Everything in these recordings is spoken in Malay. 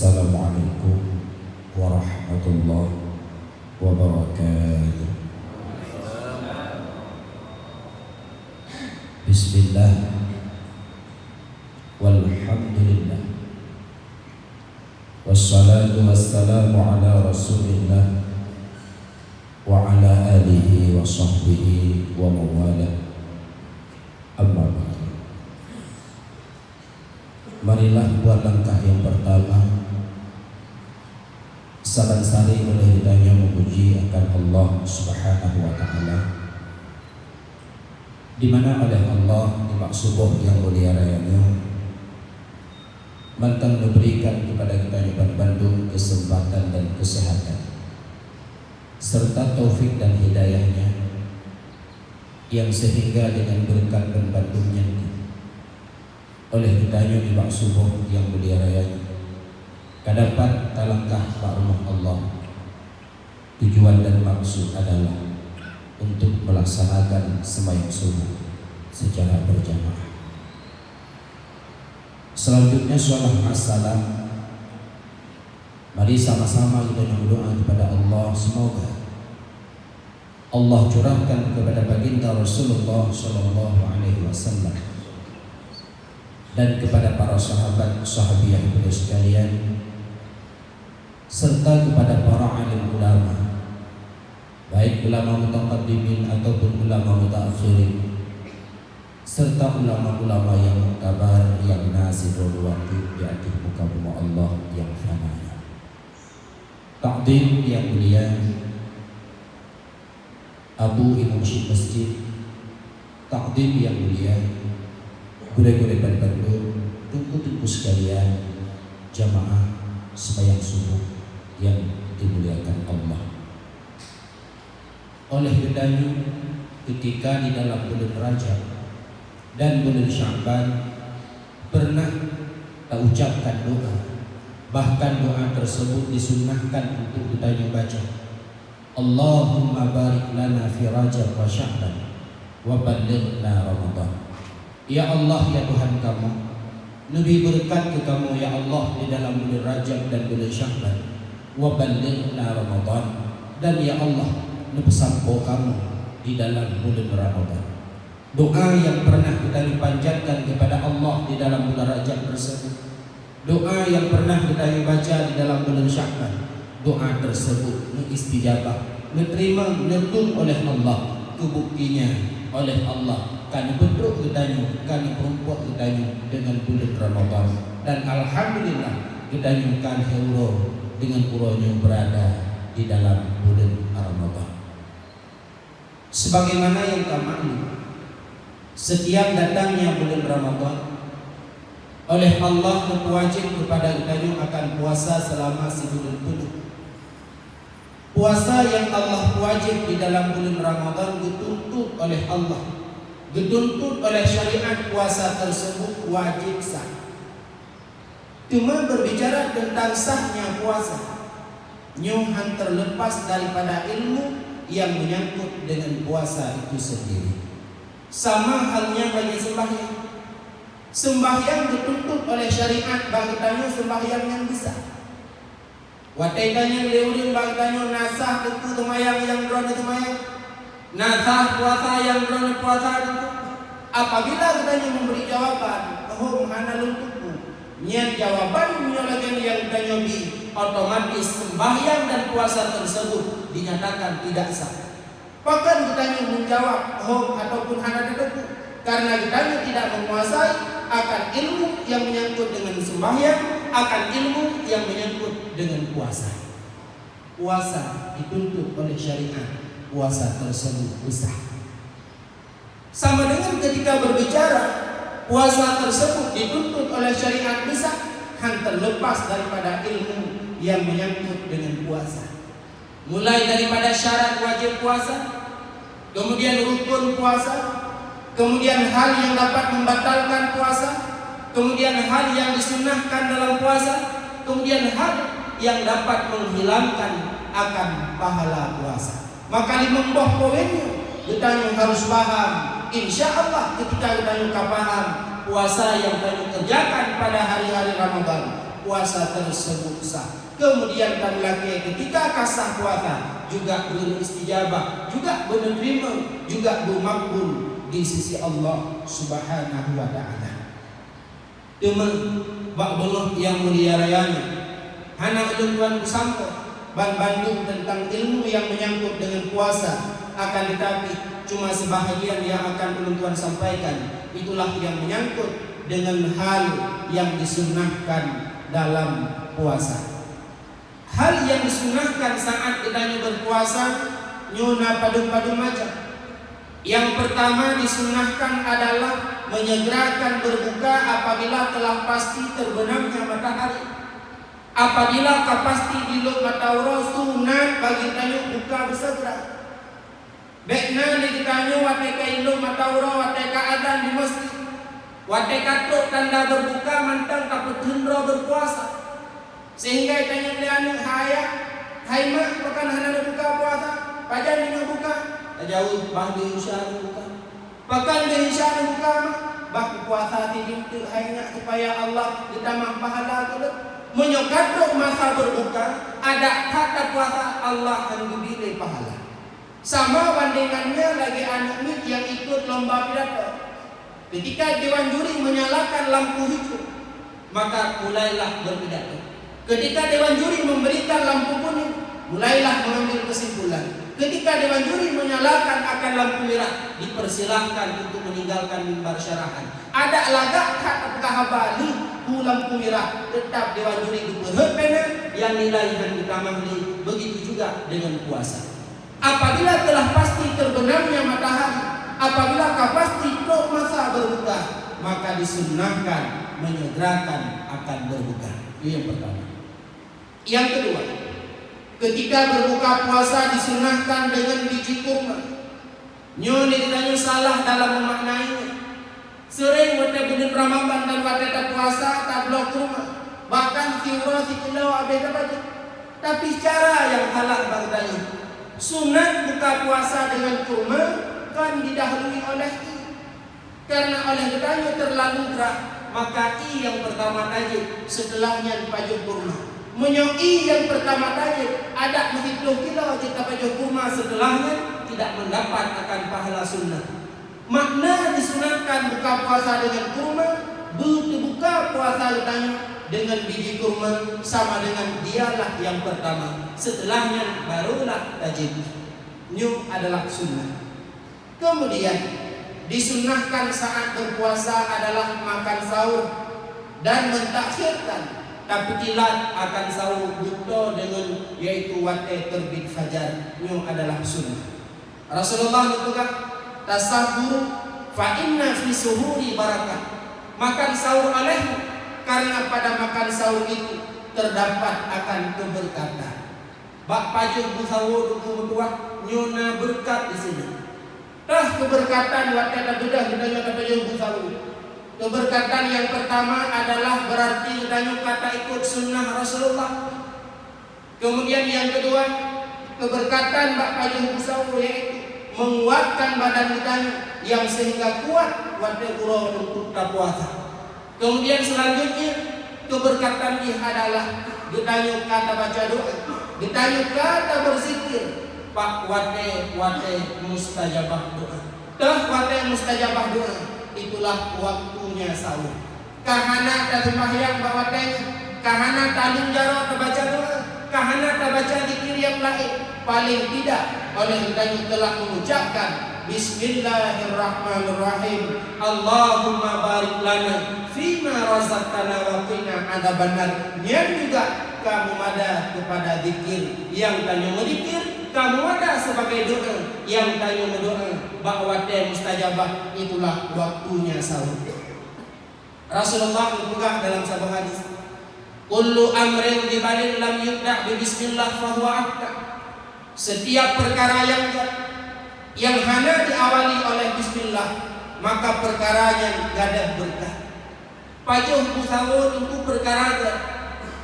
Assalamualaikum warahmatullahi wabarakatuh. Bismillah walhamdulillah wassalatu wassalamu ala rasulillah wa ala alihi wa sahbihi wa mawala. Amma ba'd. Marilah buat langkah yang pertama saban sari oleh hidayah memuji akan Allah Subhanahu wa taala, di mana oleh Allah di subuh yang mulia rayanya mantan memberikan kepada kita di Bandung kesempatan dan kesehatan serta taufik dan hidayahnya, yang sehingga dengan berkat dan Bandungnya oleh hidayah di subuh yang mulia rayanya kadapat talangkah pak rumah Allah. Tujuan dan maksud adalah untuk melaksanakan sembahyang subuh secara berjamaah. Selanjutnya sholat assalam. Mari sama-sama kita berdoa kepada Allah, semoga Allah curahkan kepada baginda Rasulullah Shallallahu Alaihi Wasallam dan kepada para sahabat sahabiah beliau sekalian, serta kepada para alim ulama, baik ulama mutaqaddimin ataupun ulama mutaakhirin, serta ulama-ulama yang muktabar yang nazirul waqi di atas muka bumi Allah yang fanaya. Takdim yang mulia Abu Imam Syekh Masjid, takdim yang mulia gure-gure Bandung, tunggu-tunggu sekalian, jamaah sembahyang subuh yang dimuliakan Allah. Oleh karenanya ketika di dalam bulan Rajab dan bulan Sya'ban pernah kita ucapkan doa, bahkan doa tersebut disunnahkan untuk kita baca, Allahumma barik lana fi Rajab wa Sya'ban wa ballighna Ramadan. Ya Allah, ya Tuhan kamu, lebih berkat ke kamu ya Allah di dalam bulan Rajab dan bulan Sya'ban, wa ballighna Ramadan, dan ya Allah lebih sampo kamu di dalam bulan Ramadan. Doa yang pernah kita dipanjatkan kepada Allah di dalam bulan Rajab tersebut, doa yang pernah kita baca di dalam bulan Sya'ban, doa tersebut istijabah, diterima, dinetung oleh Allah, kebuktinya oleh Allah kan bentuk kitanya, kan perempuan kitanya dengan bulan Ramadan, dan alhamdulillah kitanya kan hero dengan puronya berada di dalam bulan Ramadan. Sebagaimana yang kami setiap datangnya bulan Ramadan oleh Allah berwajib kepada kitanya akan puasa selama sebulan penuh. Puasa yang Allah wajib di dalam bulan Ramadan dituntut oleh Allah, dituntut oleh syariat. Puasa tersebut wajib sah. Cuma berbicara tentang sahnya puasa, nyuhan terlepas daripada ilmu yang menyangkut dengan puasa itu sendiri. Sama halnya bagi sembahyang. Sembahyang dituntut oleh syariat, bagi tanya sembahyang yang bisa. Watai tanya leurin bagi tanya nasah tentu temayang yang drone temayang, nasah puasa yang drone puasa tentu. Apabila kita memberi jawaban, oh mana luntukmu, niat jawaban nyolakan yang kita bi, otomatis sembahyang dan puasa tersebut dinyatakan tidak sah. Bahkan kita menjawab oh ataupun hana tentu, karena kita tidak menguasai akan ilmu yang menyangkut dengan sembahyang, akan ilmu yang menyangkut dengan puasa. Puasa dituntut oleh syariat, puasa tersebut sah. Sama dengan ketika berbicara puasa tersebut dituntut oleh syariat bisa, kan terlepas daripada ilmu yang menyangkut dengan puasa. Mulai daripada syarat wajib puasa, kemudian rukun puasa, kemudian hal yang dapat membatalkan puasa, kemudian hal yang disunnahkan dalam puasa, kemudian hal yang dapat menghilangkan akan pahala puasa. Maka 5 poinnya kita harus paham. Insya Allah ketika kita paham puasa yang kita kerjakan pada hari-hari Ramadan, puasa tersebut sah. Kemudian kamu lagi ketika kasah puasa juga beristijabah, juga menerima, juga bermakbul di sisi Allah Subhanahu wa taala. Teman bak yang mulia rayanya, anak tuan sampai Bandung tentang ilmu yang menyangkut dengan puasa, akan tetapi cuma sebahagian yang akan tuan sampaikan. Itulah yang menyangkut dengan hal yang disunnahkan dalam puasa. Hal yang disunahkan saat kita berpuasa, nyuna padu-padu macam. Yang pertama disunahkan adalah menyegerakan berbuka apabila telah pasti terbenamnya matahari. Apabila pasti diluk matahari, sunat bagi tanyu buka bersegera. Bekna ditanyu wateka iluk matahari, wateka adan di masjid, wateka tuk tanda berbuka mantang kapetendro berpuasa. Sehingga itanya lianu hayah haima bukan hana buka puasa pajan dina buka jauh bah di insya buka bahkan di insya buka bah puasa tidak hanya supaya Allah ditambah pahala kulit menyokadok masa berbuka ada kata puasa Allah akan diberi pahala. Sama bandingannya lagi anak mit yang ikut lomba pidato, ketika Dewan Juri menyalakan lampu hijau maka mulailah berpidato. Ketika Dewan Juri memberikan lampu kuning, mulailah mengambil kesimpulan. Ketika Dewan Juri menyalakan akan lampu merah, dipersilahkan untuk meninggalkan mimbar syarahan. Ada lagak kata habali ku lampu merah, tetap Dewan Juri diperhentikan yang nilai dan ditamahli. Begitu juga dengan puasa. Apabila telah pasti terbenamnya matahari, apabila pasti tok masa berbuka, maka disunnahkan menyegerakan akan berbuka. Itu yang pertama. Yang kedua, ketika berbuka puasa disunahkan dengan biji kurma. Nyo ditanya salah dalam memaknainya. Sering wate bulan Ramadan dan wate puasa tablok kurma, bahkan siura sikilau abeda baju. Tapi cara yang halal bangdanya. Sunat buka puasa dengan kurma kan didahului oleh i. Karena oleh ditanya terlalu berat, maka i yang pertama tajib, setelahnya dipaju kurma. Menyoi yang pertama tadi ada menghitung kilo kita baju kurma setelahnya tidak mendapat akan pahala sunnah. Makna disunatkan buka puasa dengan kurma, buka puasa dengan biji kurma sama dengan dialah yang pertama. Setelahnya barulah tajib. New adalah sunnah. Kemudian disunahkan saat berpuasa adalah makan sahur dan mentakhirkan. Tapi kilat akan sahur buto dengan yaitu wate terbit fajar. Ini adalah sunnah. Rasulullah juga tasahur fa inna fi suhuri barakah. Makan sahur alaihi karena pada makan sahur itu terdapat akan keberkatan. Bak pajak sahur dua nyona berkat di sini. Tah keberkatan wate bedah bedanya pajak sahur. Keberkatan yang pertama adalah berarti kata ikut sunnah Rasulullah. Kemudian yang kedua, keberkatan bak pajung sahur yaitu menguatkan badan kita yang sehingga kuat wate uro untuk puasa. Kemudian selanjutnya keberkatan ini adalah ditanya kata baca doa, ditanya kata berzikir, pak wate mustajabah doa. Tah wate mustajabah doa. Itulah waktunya sahur. Kahana tak sembahyang bawatanya, kahana talim jaro terbaca doa, kahana terbaca zikir yang lain. Paling tidak oleh kita telah mengucapkan Bismillahirrahmanirrahim. Allahumma barik lana fima razaqtana wa qina adzabannar. Yang juga kamu ada kepada zikir yang tanya berzikir, kamu ada sebagai doa yang tanya berdoa bahwa dia mustajabah. Itulah waktunya sahur. Rasulullah juga dalam sebuah hadis, kullu amrin dibalin lam yubda' bi bismillah fahuwa abda. Setiap perkara yang hanya diawali oleh bismillah, maka perkaranya gadah berkah. Pajuh sahur untuk perkara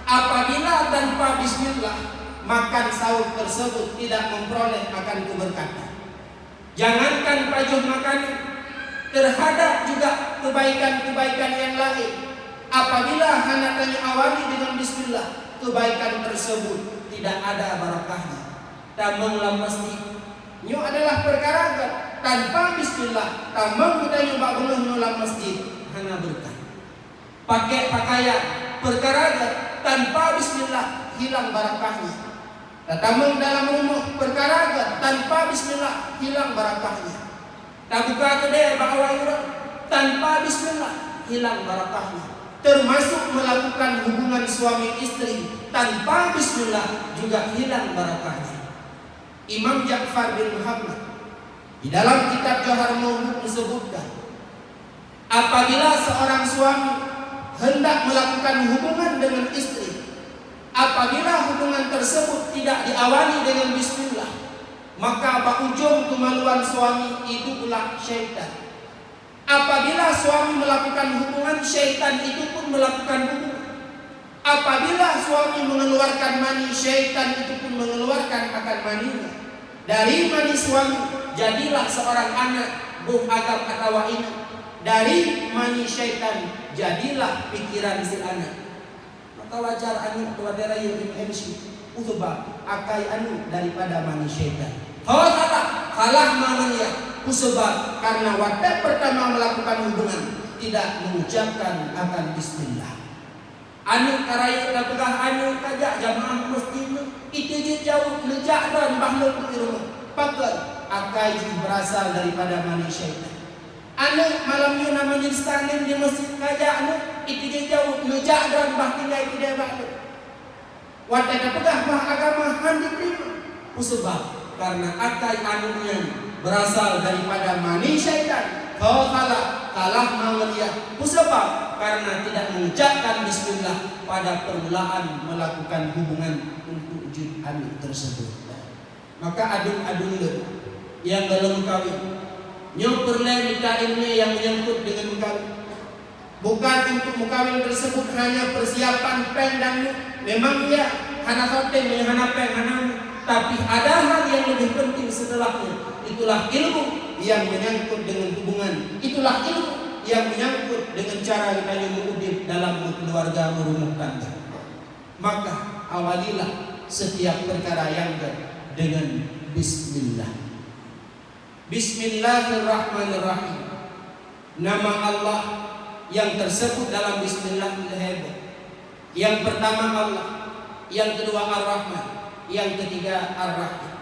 apabila tanpa bismillah makan sahur tersebut tidak memperoleh akan keberkatan. Jangankan pajuh makanan, terhadap juga kebaikan-kebaikan yang lain. Apabila hanaknya awali dengan bismillah, kebaikan tersebut tidak ada barakahnya. Tamang lamasti nyo adalah perkara tanpa bismillah, tamang kita nyoba belah nyo masjid hana berkah. Pakai pakaian perkara tanpa bismillah hilang barakahnya. Tamang dalam rumah perkara tanpa bismillah hilang barakahnya. Tak buka kedai bawa orang tanpa bismillah hilang barakahnya. Termasuk melakukan hubungan suami istri tanpa bismillah juga hilang barakahnya. Imam Ja'far bin Muhammad di dalam kitab Johar Mauhub disebutkan, apabila seorang suami hendak melakukan hubungan dengan istri, apabila hubungan tersebut tidak diawali dengan bismillah, maka ujung kemaluan suami itu pula syaitan. Apabila suami melakukan hubungan, syaitan itu pun melakukan hubungan. Apabila suami mengeluarkan mani, syaitan itu pun mengeluarkan akan maninya. Dari mani suami jadilah seorang anak buh agam atau ini. Dari mani syaitan jadilah pikiran si anak. Maka wajar anu keluarga yang MC usubah akai anu daripada mani syaitan. Kalah mamanya usubah karena waktu pertama melakukan hubungan tidak mengucapkan akan bismillah. Anu karaya kapegah anu kajak jamaah masjid itu jauh lejak dan bahlul di rumah. Pakai akai berasal daripada mani syaitan. Anu malamnya namanya standing di masjid kajak anu itu jauh lejak dan bahtinggai tidak bahlul. Waktu kapegah bah agama handi terima usubah karena akai anunya berasal daripada mani syaitan. Kalah mengelia usubah karena tidak mengucapkan bismillah pada permulaan melakukan hubungan untuk wujud anak tersebut. Maka adun-adun yang belum kawin nyo perlu nikahinnya yang menyangkut dengan mukawin. Bukan untuk mukawin tersebut hanya persiapan pendang, memang ya hana sotem hana peng hana, tapi ada hal yang lebih penting setelahnya. Itulah ilmu yang menyangkut dengan hubungan. Itulah ilmu yang menyangkut dengan cara kita mengudip dalam keluarga merumah tangga. Maka awalilah setiap perkara yang dengan bismillah. Bismillahirrahmanirrahim. Nama Allah yang tersebut dalam bismillah hebat. Yang pertama Allah, yang kedua Ar-Rahman, yang ketiga Ar-Rahim.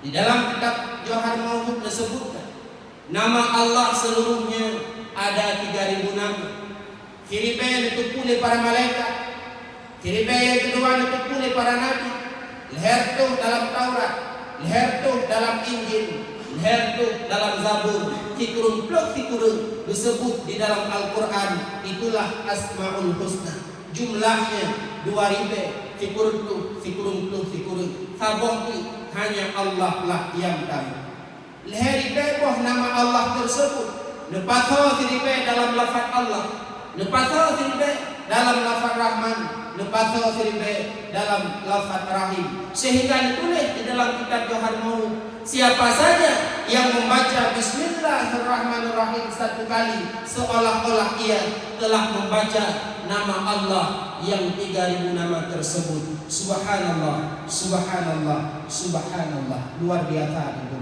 Di dalam kitab Johar Mauhub disebutkan nama Allah seluruhnya ada 3000 nama. Kiribe itu pulih para malaikat, kiribe yang kedua itu pulih para nabi. Leher tu dalam Taurat, leher tu dalam Injil, leher tu dalam Zabur. Fikurun pluk fikurun disebut di dalam Al-Quran. Itulah Asmaul Husna. Jumlahnya 2000. Fikurun tu fikurun pluk fikurun. Sabah tu hanya Allah lah yang tahu. Leher bawah nama Allah tersebut. Nepatho siribe dalam lafaz Allah, nepatho siribe dalam lafaz Rahman, nepatho siribe dalam lafaz Rahim. Sehingga ditulis di dalam kitab Johar Mauhub, siapa saja yang membaca Bismillahirrahmanirrahim satu kali, seolah-olah ia telah membaca nama Allah yang 3000 nama tersebut. Subhanallah, subhanallah, subhanallah. Luar biasa itu.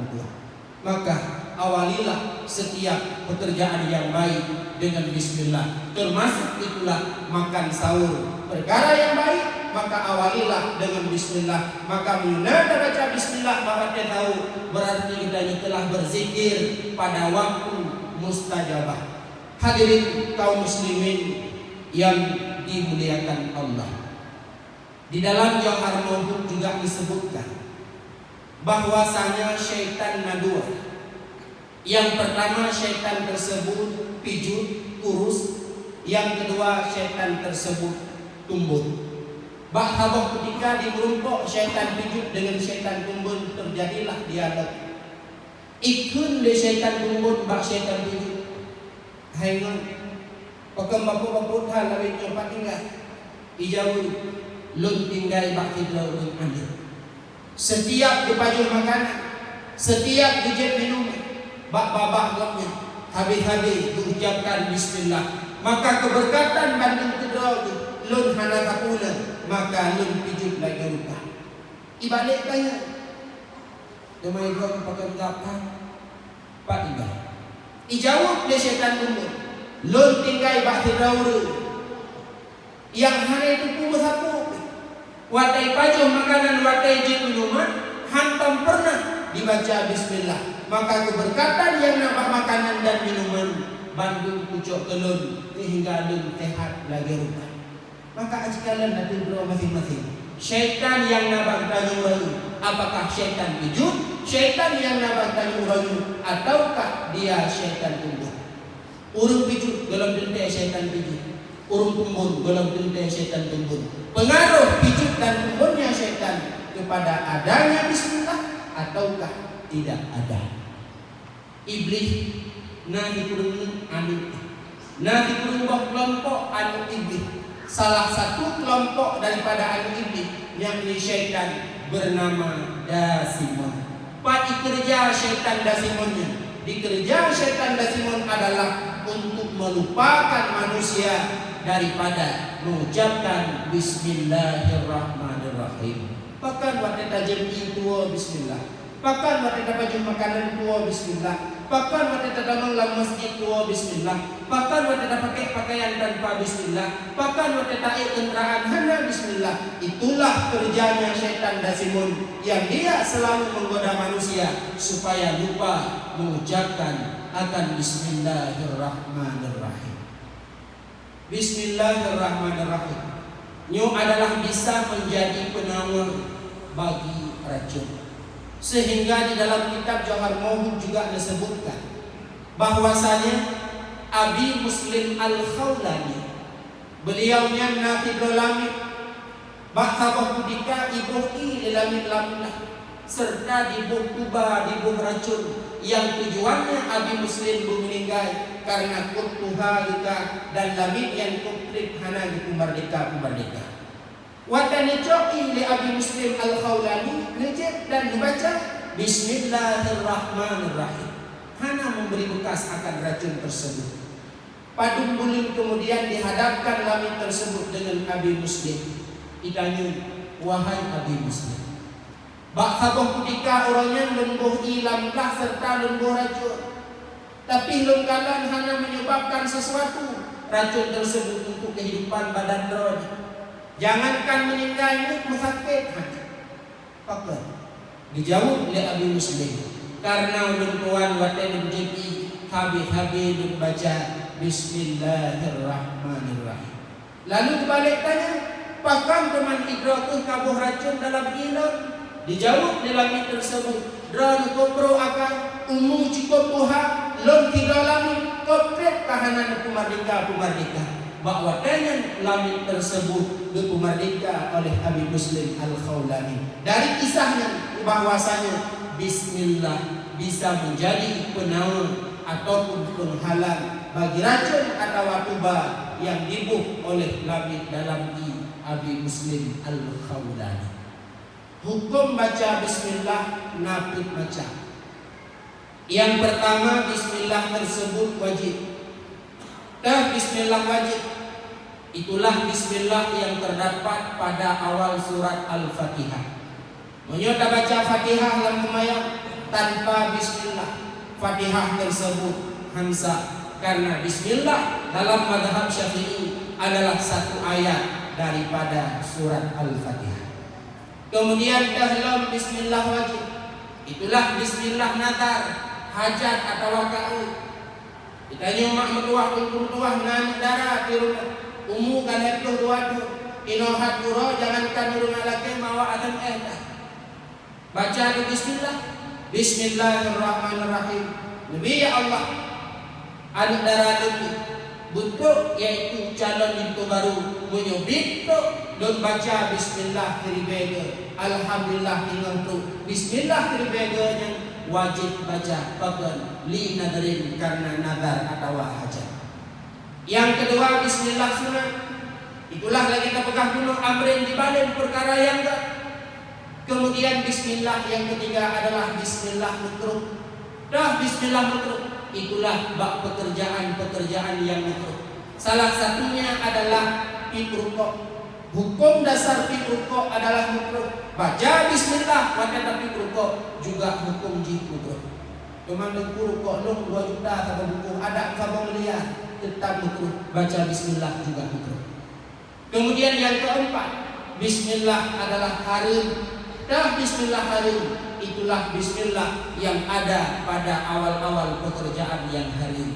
Maka awalilah setiap pekerjaan yang baik dengan bismillah. Termasuk itulah makan sahur. Perkara yang baik maka awalilah dengan bismillah. Maka menanda baca bismillah maka kita tahu berarti kita telah berzikir pada waktu mustajabah. Hadirin kaum muslimin yang dimuliakan Allah. Di dalam Johar Mauhub juga disebutkan bahwasanya syaitan dua. Yang pertama syaitan tersebut pijut, kurus. Yang kedua syaitan tersebut tumbul. Bahwa ketika dimerumpok syaitan pijut dengan syaitan tumbul, terjadilah dialog. Ikun de syaitan tumbul bak syaitan pijut. Haingan pakam-pakam hal lawit nyopat tinggal. Ijau lun tinggal bak tidau lun ambil. Setiap dipajul makanan, setiap dijet minum, bak babak gopnya, habis-habis diucapkan bismillah. Maka keberkatan banding drog lun hana kapuna maka lun pijut lagi rupa ibalik kaya demai drog pakai gapan pak tinggal ijawab le syaitan umur lun tinggal bak tirawru yang hana itu pun sapu watai pajo makanan watai jin minuman hantam pernah dibaca bismillah maka keberkatan yang nampak makanan dan minuman Bandung pucuk kelun hingga lun sehat lagi rupa maka ajikalan nanti berdoa masing-masing syaitan yang nabak tanyu rayu apakah syaitan pijut syaitan yang nabak tanyu rayu ataukah dia syaitan tumbun urung pijut dalam dente syaitan pijut urung tumbun dalam dente syaitan tumbun pengaruh pijut dan tumbunnya syaitan kepada adanya bismillah ataukah tidak ada iblis nanti kurung anu nanti kurung kelompok anu iblis salah satu kelompok daripada anu iblis yang ini syaitan bernama Dasimon pak kerja syaitan Dasimonnya dikerja syaitan Dasimon adalah untuk melupakan manusia daripada mengucapkan bismillahirrahmanirrahim pakan waktu tajam tua bismillah pakan waktu baju makanan tua bismillah pakan waktu dalam masjid tua bismillah pakan waktu pakai pakaian tanpa bismillah pakan waktu taik kendaraan hanya bismillah itulah kerjanya syaitan Dasimon yang dia selalu menggoda manusia supaya lupa mengucapkan akan bismillahirrahmanirrahim bismillahirrahmanirrahim Nyu adalah bisa menjadi penawar bagi racun. Sehingga di dalam kitab Jauhar Mauhud juga disebutkan bahwasanya Abi Muslim Al-Khawlani beliaunya Nafidul Lamid Bakhabah Budika Ibuh Lamid Lamlah serta dibuh tuba dibuh racun yang tujuannya Abi Muslim meninggal karena kutuha luka dan lamid yang kutrip hana gitu merdeka. Watani coki li Abi Muslim Al-Khawlani ngecek dan dibaca Bismillahirrahmanirrahim. Hana memberi bekas akan racun tersebut. Padung bulim kemudian dihadapkan lamid tersebut dengan Abi Muslim. Ditanya, wahai Abi Muslim, bak sabah ketika orangnya lembuh ilamlah serta lembuh racun. Tapi lengkalan hanya menyebabkan sesuatu racun tersebut untuk kehidupan badan roh. Jangankan meninggal ini mesakit hati. Apa? Dijawab oleh Abi Muslim. Karena ulun tuan watan menjadi habis-habis membaca Bismillahirrahmanirrahim. Lalu kebalik tanya, pakam teman idrokuh kabuh racun dalam ilon? Dijawab dalam itu tersebut, drone kopro akan umum cukup tuha lom tiga lamin kopret tahanan pemerdeka. Bahwa dengan lamin tersebut dipemerdeka oleh Abi Muslim Al-Khawlani. Dari kisahnya bahwasanya Bismillah bisa menjadi penawar ataupun penghalang bagi racun atau tuba yang dibuh oleh lamin dalam Abi Muslim Al-Khawlani. Hukum baca bismillah napit baca. Yang pertama bismillah tersebut wajib. Bismillah wajib. Itulah bismillah yang terdapat pada awal surat Al-Fatihah. Menyota baca Fatihah dalam kemayang tanpa bismillah. Fatihah tersebut hamzah karena bismillah dalam mazhab Syafi'i adalah satu ayat daripada surat Al-Fatihah. Kemudian dalam bismillah wajib. Itulah bismillah nazar, hajat atau waka'i. Ditanya mak mertuah untuk mertuah nan darah di rumah. Umu kan itu duadu. Inohat pura jangankan rumah laki mawa adam baca bismillah. Bismillahirrahmanirrahim. Nabi ya Allah. Anak darah lebih. Bentuk yaitu calon itu baru menyubit dan baca bismillah teribega. Alhamdulillah tinggal tu bismillah teribega yang wajib baca pakai li nadarin karena nadar atau hajat. Yang kedua bismillah sunat. Itulah lagi kita pegang dulu amrin di balik perkara yang tak. Kemudian bismillah yang ketiga adalah bismillah makruh. Dah bismillah makruh. Itulah bab pekerjaan yang makruh. Salah satunya adalah pi rukuk. Hukum dasar pi rukuk adalah makruh. Baca bismillah pada pi rukuk juga hukum ji makruh. Kemana rukuk long 2 juta atau buku ada kabang lihat tetap makruh. Baca bismillah juga makruh. Kemudian yang keempat, bismillah adalah harim. Dah bismillah harim, itulah bismillah yang ada pada awal-awal pekerjaan yang harim.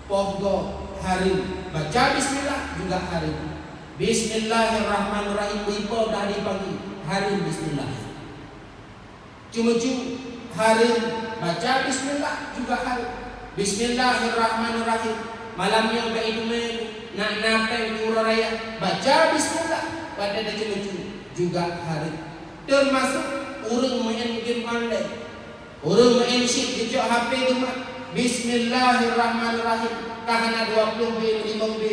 Pogo harim, baca bismillah juga harim. Bismillahirrahmanirrahim, ipo dah dipagi harim bismillah. Cuma-cuma harim, baca bismillah juga harim. Bismillahirrahmanirrahim, malamnya udah idumen nak napeng uraya, baca bismillah pada dah cuma-cuma juga harim. Termasuk orang main game online, orang main shit di HP rumah. Bismillahirrahmanirrahim, karena 20 B 5 B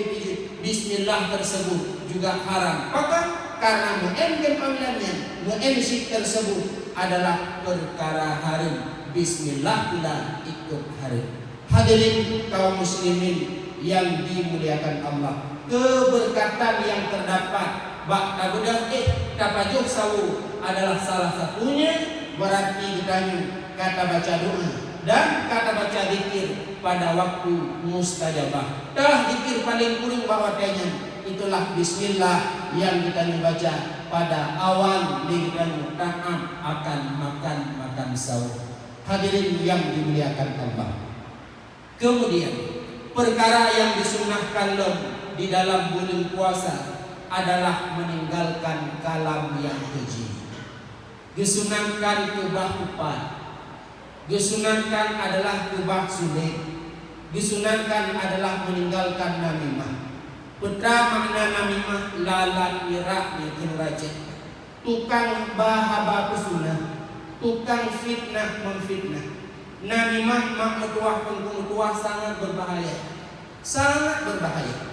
bismillah tersebut juga haram. Maka karena main game online-nya, main shit tersebut adalah perkara haram. Bismillah pula ikut haram. Hadirin kaum muslimin yang dimuliakan Allah, keberkatan yang terdapat bak tabudah tapajuh sawu adalah salah satunya berarti ditanya kata baca doa dan kata baca zikir pada waktu mustajabah. Dah zikir paling kurang bawatanya itulah bismillah yang kita baca pada awal dengan taat akan makan sahur. Hadirin yang dimuliakan Allah. Kemudian perkara yang disunahkan di dalam bulan puasa adalah meninggalkan kalam yang keji. Disunahkan kubah upat. Disunahkan adalah kubah sulit. Disunahkan adalah meninggalkan namimah. Putra makna namimah lalat mirak yakin raja. Tukang bahaba pesunah. Tukang fitnah memfitnah. Namimah makmutuah pengkutuah sangat berbahaya. Sangat berbahaya.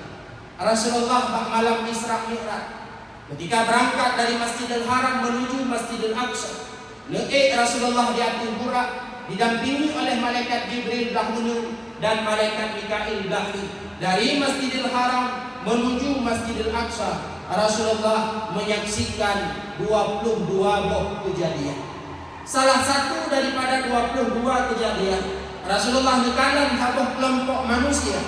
Rasulullah bak malam Isra Mi'raj ketika berangkat dari Masjidil Haram menuju Masjidil Aqsa, Rasulullah diatur burak didampingi oleh malaikat Jibril dahulu dan malaikat Mikail dahulu. Dari Masjidil Haram menuju Masjidil Aqsa, Rasulullah menyaksikan 22 buah kejadian. Salah satu daripada 22 kejadian, Rasulullah di kanan habis kelompok manusia.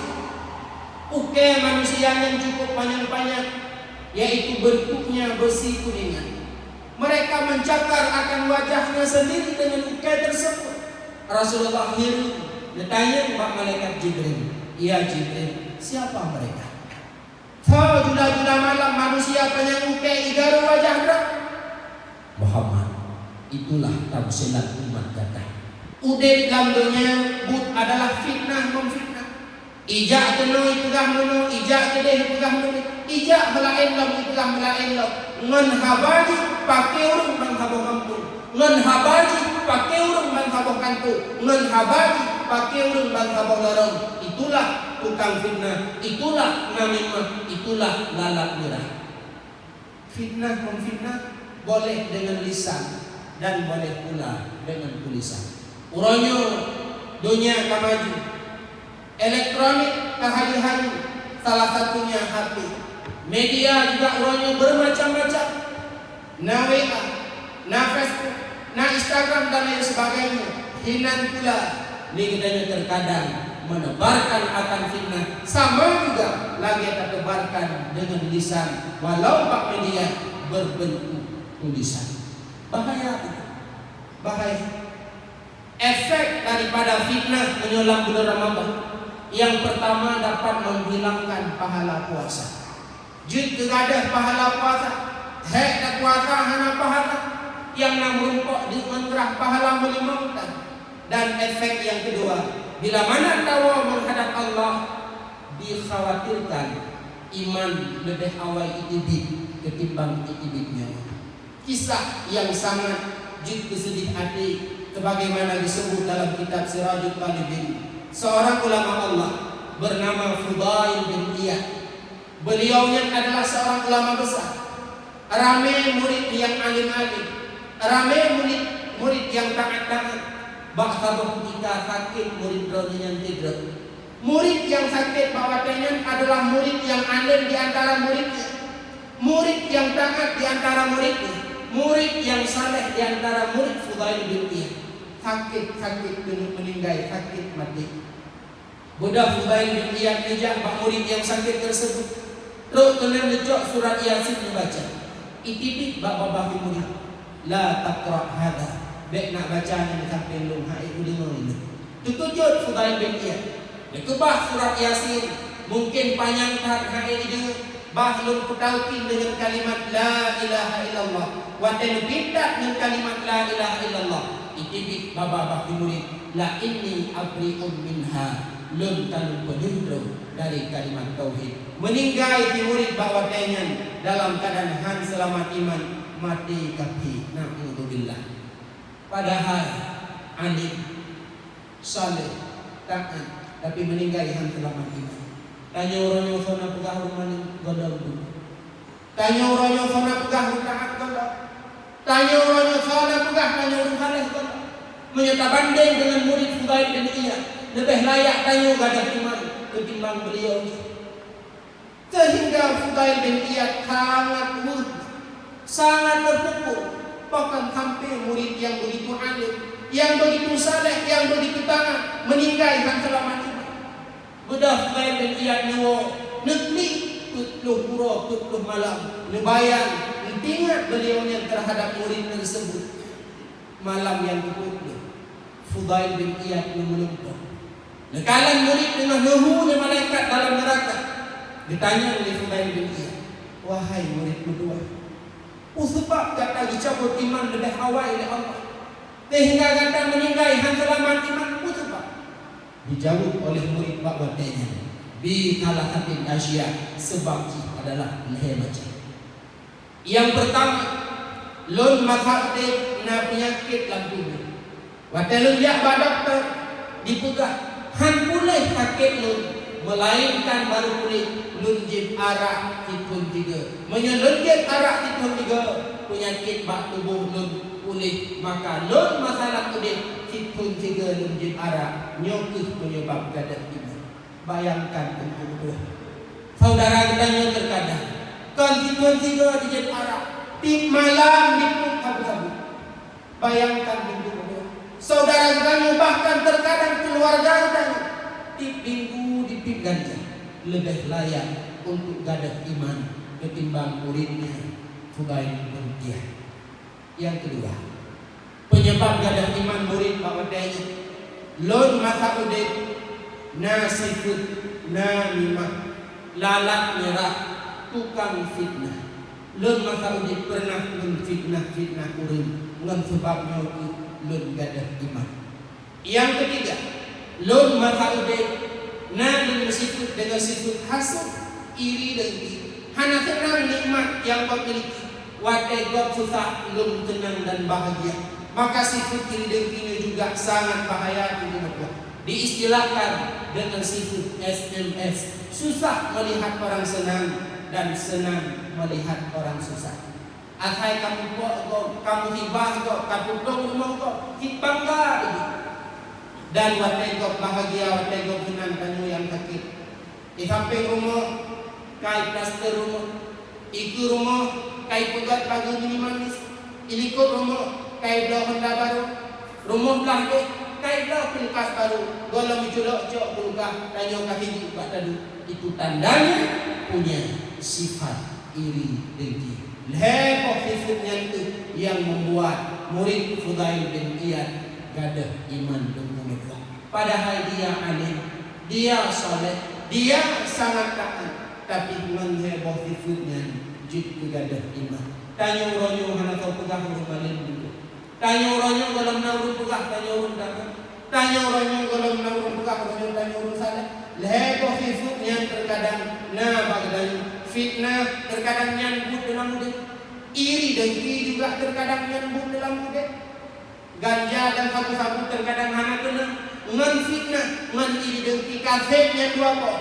Manusia yang cukup banyak-banyak, yaitu bentuknya besi kuningan. Mereka mencakar akan wajahnya sendiri dengan tersebut. Rasulullah heran, ditanya kepada malaikat Jibril, "Ya Jibril, siapa mereka?" "Tahu jula-jula malam manusia banyak igaru wajahnya." "Muhammad, itulah tafsilat umat kata. Udep dalam dunia but adalah fitnah memfitnah. Ijak tenu itulah menu, ijak kedeh itulah menu, ijak melain lam itulah melain lam. Ngan habaji pakai urung bang haboh kampung, ngan habaji pakai urung bang haboh kantu, ngan habaji pakai urung bang haboh lorong. Itulah tukang fitnah, itulah namimah, itulah lalat merah. Fitnah memfitnah boleh dengan lisan dan boleh pula dengan tulisan. Uronyo dunia kamaju. Elektronik kahari-hari, salah satunya HP. Media juga orangnya bermacam-macam. Na WA, na Facebook, na Instagram dan lain sebagainya. Hinan pula liganya terkadang menebarkan akan fitnah. Sama juga lagi tertebarkan dengan lisan, walau pak media berbentuk tulisan. Bahaya, bahaya. Efek daripada fitnah menyolam bulan Ramadan. Yang pertama dapat menghilangkan pahala puasa. Jud kegadah pahala puasa, hek tak puasa hana pahala yang namumpok di mengerah pahala melimautan. Dan efek yang kedua, bila mana tawa menghadap Allah, dikhawatirkan iman lebih awal itibik ketimbang itibiknya. Kisah yang sangat jud kesedih hati, sebagaimana disebut dalam kitab Sirajul Talibin. Seorang ulama Allah bernama Fudail bin Iyad. Beliaunya adalah seorang ulama besar. Ramai murid yang alim-alim, ramai murid yang taat-taat. Bahkan kita sakit murid yang tidak. Murid yang sakit bawatanya adalah murid yang alim di antara muridnya. murid yang taat di antara muridnya, murid yang saleh di antara murid Fudail bin Iyad. Sakit meninggal, sakit mati. Budak Fudail bin Iyad ngejak pak murid yang sakit tersebut. Terus kena ngejok surat Yasin dibaca. Itibik bak babah murid. La taqra hada. Bek nak baca ni sampai lung hai dengar ini. Tukujud Fudail bin Iyad. Dekebah surat Yasin. Mungkin panjang tak hai dengar. Bahlul kutaukin dengan kalimat la ilaha illallah. Waten bidat dengan kalimat la ilaha illallah. Itibik baba murid. La inni abri'un minha. Lun tanun penundro dari kalimat tauhid. Meninggal di murid bawa tenyan dalam keadaan han selamat iman, mati kapi. Na'udzubillah. Padahal alim, saleh, taat, tapi meninggal han selamat iman. Tanya orangnya sana pegah rumah ni godong dulu. Tanya orangnya sana pegah taat godong. Tanya orangnya sana pegah tanya orang saleh godong. Menyata banding dengan murid Fudail bin Iyad. Lebih layak tanya gadah iman ketimbang beliau. Sehingga Fudail bin Iyad sangat murid, sangat terpukul. Bahkan sampai murid yang begitu alim, yang begitu saleh, yang begitu taat meninggal dan selamat iman. Budak Fudail bin Iyad nyawa negeri putluh pura putluh malam lebayan ingat beliau yang terhadap murid tersebut. Malam yang putluh Fudail bin Iyad melumpur. Nekalan murid dengan lehu malaikat dalam neraka. Ditanya oleh Fudail bin Iyad, wahai murid kedua, sebab kata dicabut iman lebih awal oleh Allah, sehingga kata meninggal han selamat iman, sebab dijawab oleh murid babatnya, bi kalahatin asya, sebab adalah leher macam. Yang pertama, lun makhluk na penyakit lambung. Watelun dia dokter dipegah. Han boleh sakit lun, melainkan baru boleh lunjib arak tipun 3. Menyelunjib arak tipun 3 penyakit bak tubuh lun boleh, maka lun masalah boleh tipun 3 lunjib arak nyokih penyebab gadah iman. Bayangkan untuk saudara kita terkadang kan tipun 3 dijib arak tip malam dipun sabu-sabu. Bayangkan untuk saudara kita bahkan terkadang keluarga kita tip minggu di tip ganja. Lebih layak untuk gadah iman ketimbang muridnya Fudail bin Iyad. Yang kedua, penyebab gadah iman murid bawadanya lon masa udit nasifut namimah lalat merah tukang fitnah. Lon masa udit pernah menfitnah urun ngan sebabnya lun gadah iman. Yang ketiga, lun masa udit Nabi bersifat dengan sifat hasad, iri dengki. Hana tenang nikmat yang kau miliki. Wadai kau susah, belum tenang dan bahagia. Maka sifat iri dengkinya juga sangat bahaya di dunia. Diistilahkan dengan sifat SMS. Susah melihat orang senang dan senang melihat orang susah. Atai kamu kok, kamu hibah kok, kamu rumah kok, bangga. Dan watai kau bahagia, watai kau senang tanya yang sakit. Di samping rumah, kai plaster rumah, itu rumah, kai pegat pagi ini manis. Ilikut rumah, kai belah Honda baru, rumah belah dek, kai belah kulkas baru. Golam julok jok kulkas, tanya kaki juga tadi. Itu tandanya punya sifat iri dengki. Lepas sifatnya itu yang membuat murid Fudail bin Iyad gadah iman dan mudah. Padahal dia alim, dia soleh, dia sangat taat, tapi mengheboh sifatnya jitu gadah iman. Tanya orangnya mana kau pegah rumah dulu. Tanya orangnya kalau naurun pegah, tanya orang dagang. Tanya orangnya kalau naurun pegah, tanya orang saleh. Lepas sifatnya terkadang bagdan fitnah, terkadang nyambut dalam mudah. Iri dengki juga terkadang nyambut dalam mudah. Ganja dan sabu-sabu terkadang hana kena ngan fitnah, ngan iri dengki kafirnya dua kok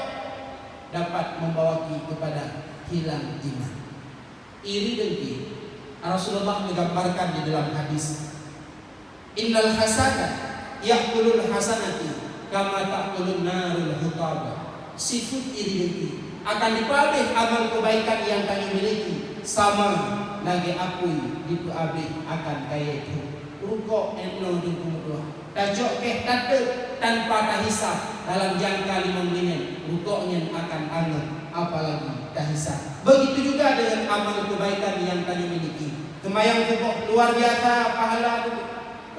dapat membawa kepada hilang iman. Iri dengki Rasulullah menggambarkan di dalam hadis, innal hasada ya'kulul hasanati kama ta'kulun narul hutaba. Sifat iri dengki akan dipalih amal kebaikan yang kami miliki sama lagi apui itu abi akan kaya itu rukuk eno dan kumudua tajok tade tanpa tahisab dalam jangka 5 menit rukuknya akan anget apalagi tahisab. Begitu juga dengan amal kebaikan yang tadi miliki. Kemayang subuh luar biasa pahala dulu.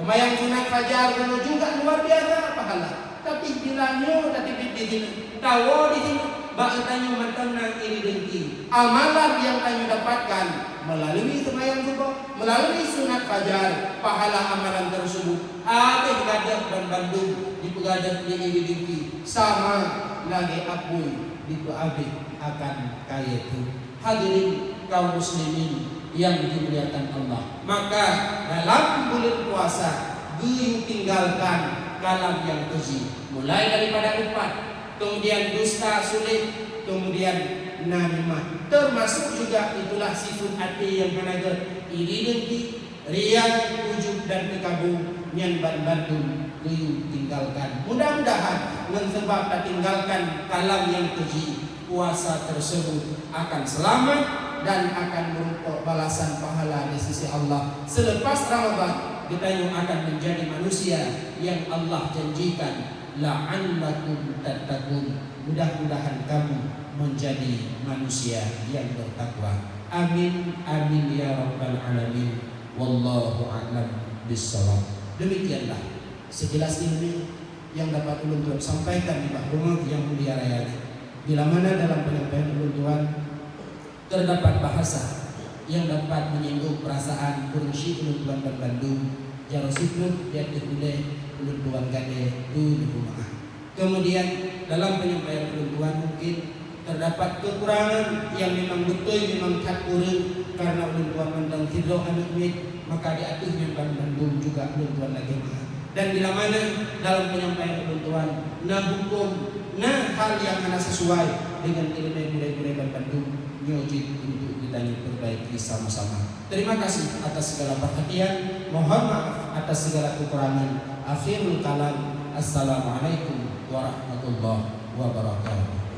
Kemayang sunat fajar dulu juga luar biasa pahala. Tapi bilangnya tadi di sini, tahu di sini, bak tanya mantan nang iri dengki. Amalan yang tanya dapatkan melalui kemayang subuh, melalui sunat fajar, pahala amalan tersebut. Ada gadah dan Bandung di pegadah di iri dengki sama lagi apui di abi akan kaya itu. Hadirin kaum muslimin yang dimuliakan Allah, maka dalam bulan puasa geyu tinggalkan kalam yang keji, mulai daripada 4, kemudian dusta sulit, kemudian namimah, termasuk juga itulah sifat hati yang menager iri dengki, riya, ujub dan kekabung yang Bandung geyu tinggalkan. Mudah-mudahan dengan sebab tak tinggalkan kalam yang keji, puasa tersebut akan selamat dan akan merupakan balasan pahala di sisi Allah. Selepas Ramadan kita yang akan menjadi manusia yang Allah janjikan la'allakum tattaqun. Mudah-mudahan kamu menjadi manusia yang bertakwa. Amin amin ya rabbal alamin. Wallahu a'lam bissawab. Demikianlah sejelas ini yang dapat ulun Tuhan sampaikan di rumah yang mulia raya ini. Bila mana dalam penyampaian ulun Tuhan terdapat bahasa yang dapat menyinggung perasaan kursi ulun Tuhan dan Bandung, jarosipun biar dipulih ulun Tuhan gade di rumah. Kemudian dalam penyampaian ulun Tuhan mungkin terdapat kekurangan yang memang betul memang tak kurang karena ulun Tuhan mendang tidro anak mit, maka diaturnya Bandung juga ulun Tuhan lagi mah. Dan bila mana dalam penyampaian ulun Tuhan nah hukum nah hal yang mana sesuai dengan ilmu budaya Bandung nyojit untuk kita perbaiki sama-sama. Terima kasih atas segala perhatian. Mohon maaf atas segala kekurangan. Akhirul kalam. Assalamualaikum warahmatullahi wabarakatuh.